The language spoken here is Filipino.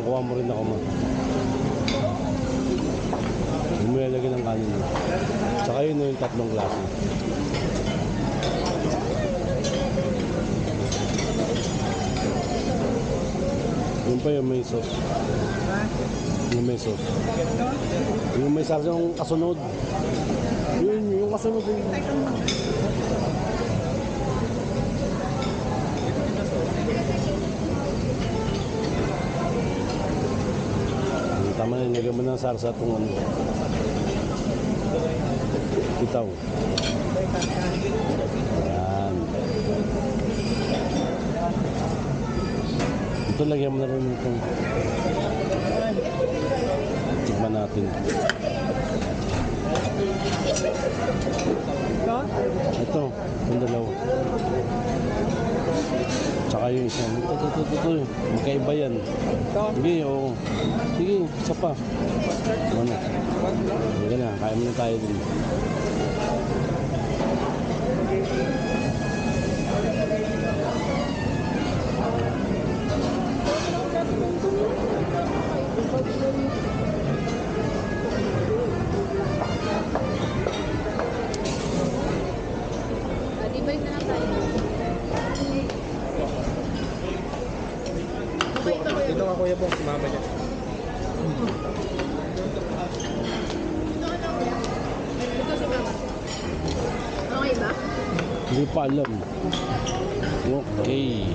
kuha mo rin ako ma. Lumilalagay ng kanin. Tsaka yun yung tatlong klase. Yun pa yung may sauce. Yung may sauce. Yung may sauce yung kasunod. Yun, yung kasunod. Tama na, nilagyan mo ng sarsa itong ano. Itaw. Ayan. Ito, lagyan mo na rin itong. Tikman natin. Ito, yung dalawa. Tsaka yung isa. Ito. Magkaiba yan. Sige, oo. Sige, isa pa. Ano? Sige na, kaya mo na tayo din. Balik na lang tayo. Dito nga kuya po, mama niya. Ito si mama. Okay ba? Hindi pa alam. Okay.